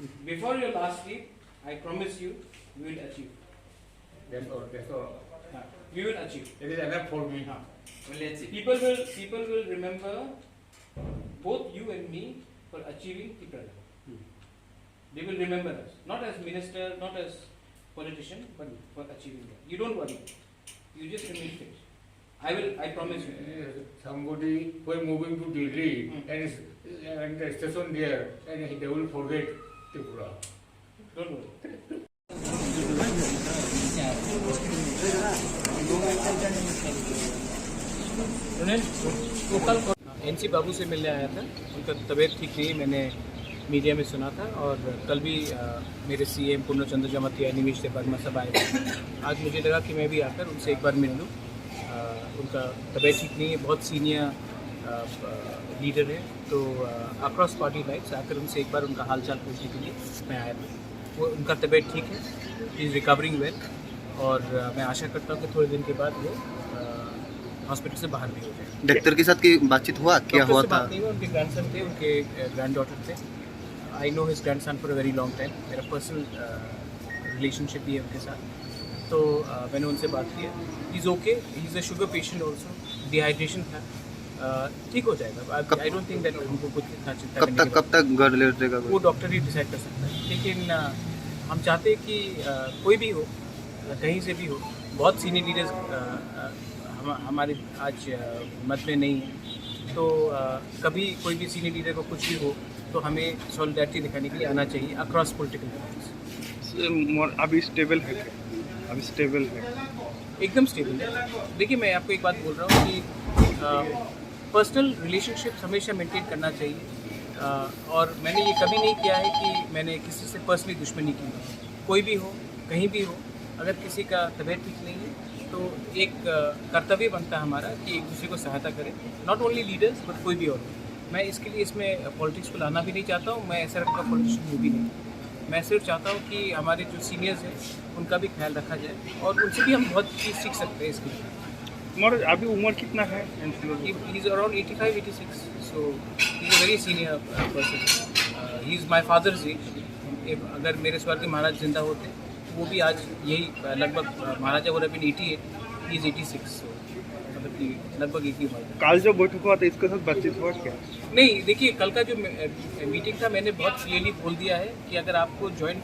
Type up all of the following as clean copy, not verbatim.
Before your last sleep, I promise you, we will achieve. That's all. That's all. We will achieve. It is enough for me. Only achieve. People will remember both you and me for achieving the Tripura. They will remember us, not as minister, not as politician, but for achieving that. You don't worry. You just remain fit. I promise you. Somebody who is moving to Delhi and the station there, and they will forget Tripura. Don't worry. NC बाबू से मिलने आया था। उनका तबीयत ठीक नहीं, मैंने मीडिया में सुना था। और कल भी मेरे सीएम पूर्ण चंद्र जमातिया, निमिष वर्मा सब आए थे। आज मुझे लगा कि मैं भी आकर उनसे एक बार मिल लूँ। उनका तबीयत ठीक नहीं है, बहुत सीनियर लीडर है, तो अक्रॉस पार्टी लाइन्स आकर उनसे एक बार उनका हालचाल पूछने के लिए मैं आया था। वो उनका तबीयत ठीक है, ही इज़ रिकवरिंग वेल, और मैं आशा करता हूँ कि थोड़े दिन के बाद वो हॉस्पिटल से बाहर भी हो जाए। डॉक्टर के साथ की बातचीत हुआ, क्या हुआ था? नहीं हुआ, उनके ग्रैंडसन थे, उनके ग्रैंड डॉटर थे। I know his grandson for a very long time, मेरा पर्सनल रिलेशनशिप भी है उनके साथ। तो मैंने उनसे बात की, he is okay, he is a sugar patient also, dehydration था, ठीक हो जाएगा। आई डोंट थिंक दैट हमको कुछ इतना चिंता करने की कब तक घर ले जाएगा वो डॉक्टर ही डिसाइड कर सकता है। लेकिन हम चाहते हैं कि कोई भी हो, कहीं से भी हो, बहुत सीनियर लीडर्स हमारे आज मत में नहीं है, तो कभी कोई भी सीनियर लीडर को कुछ भी हो तो हमें सॉलिडारिटी दिखाने के लिए आना चाहिए अक्रॉस पॉलिटिकल पार्टीज। अभी स्टेबल है क्या? अभी स्टेबल है, एकदम स्टेबल है। देखिए, मैं आपको एक बात बोल रहा हूँ कि पर्सनल रिलेशनशिप हमेशा मेंटेन करना चाहिए, और मैंने ये कभी नहीं किया है कि मैंने किसी से पर्सनली दुश्मनी की है। कोई भी हो, कहीं भी हो, अगर किसी का तबीयत ठीक नहीं है तो एक कर्तव्य बनता है हमारा कि एक दूसरे को सहायता करें, नॉट ओनली लीडर्स बट कोई भी और। मैं इसके लिए इसमें पॉलिटिक्स को लाना भी नहीं चाहता हूँ, मैं ऐसा का पॉलिटिशियन हूँ भी नहीं। मैं सिर्फ चाहता हूँ कि हमारे जो सीनियर्स हैं उनका भी ख्याल रखा जाए, और उनसे भी हम बहुत चीज़ सीख सकते हैं इसके लिए। और अभी उम्र कितना है? He is around 85-86, so he is a very senior person. He is my father's age. अगर मेरे स्वर्गीय महाराज जिंदा होते वो भी आज यही लगभग, Maharaja would have been 88, he is 86, so मतलब कि लगभग एक ही उम्र। कल जो बैठक हुआ था इसके साथ बातचीत हुआ क्या? नहीं, देखिए, कल का जो मीटिंग था मैंने बहुत क्लियरली बोल दिया है कि अगर आपको जॉइंट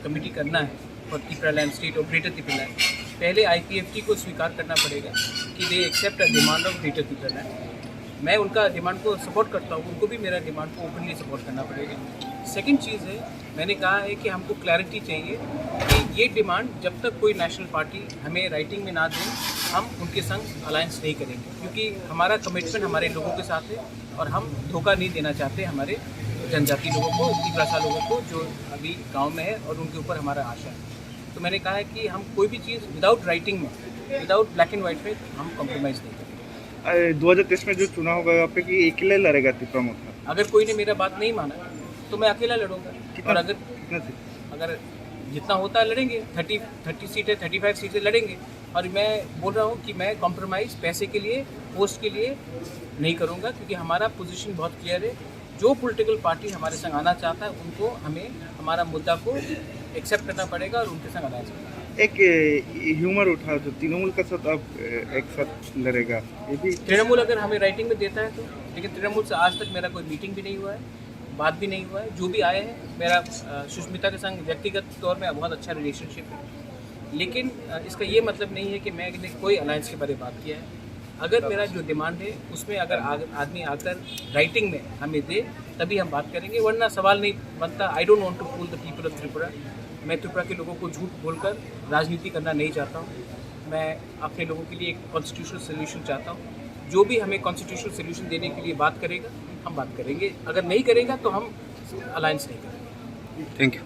कमेटी करना है फॉर त्रिपुरा लैंड स्टेट और ग्रेटर त्रिपुरा लैंड, पहले IPFT को स्वीकार करना पड़ेगा कि they accept a demand of greater Tripura land. मैं उनका डिमांड को सपोर्ट करता हूँ, उनको भी मेरा डिमांड को ओपनली सपोर्ट करना पड़ेगा। सेकंड चीज़ है, मैंने कहा है कि हमको क्लैरिटी चाहिए कि ये डिमांड जब तक कोई नेशनल पार्टी हमें राइटिंग में ना दे, हम उनके संग अलायंस नहीं करेंगे, क्योंकि हमारा कमिटमेंट हमारे लोगों के साथ है और हम धोखा नहीं देना चाहते हमारे जनजाति लोगों को, त्रिपुरा लोगों को जो अभी गाँव में है और उनके ऊपर हमारा आशा है। तो मैंने कहा है कि हम कोई भी चीज़ विदाउट राइटिंग में, विदाउट ब्लैक एंड वाइट में हम कॉम्प्रोमाइज़ नहीं करेंगे। 2023 में जो चुनाव होगा यहाँ पे कि अकेले लड़ेगा त्रिपुरा मोर्चा? अगर कोई ने मेरा बात नहीं माना तो मैं अकेला लड़ूंगा। और अगर जितना होता है लड़ेंगे, 30 सीटें, 35 सीटें लड़ेंगे। और मैं बोल रहा हूँ कि मैं कॉम्प्रोमाइज़ पैसे के लिए, पोस्ट के लिए नहीं करूँगा, क्योंकि हमारा पोजीशन बहुत क्लियर है। जो पॉलिटिकल पार्टी हमारे संग आना चाहता है उनको हमें हमारा मुद्दा को एक्सेप्ट करना पड़ेगा और उनके संग अलायंस करना। एक ह्यूमर उठा जो तृणमूल का साथ अब एक साथ लड़ेगा, ये भी तृणमूल अगर हमें राइटिंग में देता है तो, लेकिन तृणमूल से आज तक मेरा कोई मीटिंग भी नहीं हुआ है, बात भी नहीं हुआ है। जो भी आए हैं, मेरा सुष्मिता के संग व्यक्तिगत तौर में बहुत अच्छा रिलेशनशिप है, लेकिन इसका ये मतलब नहीं है कि मैंने कोई अलायंस के बारे में बात किया है। अगर मेरा जो डिमांड है उसमें अगर आदमी आकर राइटिंग में हमें दे तभी हम बात करेंगे, वरना सवाल नहीं बनता। I don't want to fool the people of Tripura. मैं त्रिपुरा के लोगों को झूठ बोलकर राजनीति करना नहीं चाहता हूँ। मैं अपने लोगों के लिए एक कॉन्स्टिट्यूशनल सोल्यूशन चाहता हूँ। जो भी हमें कॉन्स्टिट्यूशनल सोल्यूशन देने के लिए बात करेगा हम बात करेंगे, अगर नहीं करेगा तो हम अलायंस नहीं करेंगे। Thank you.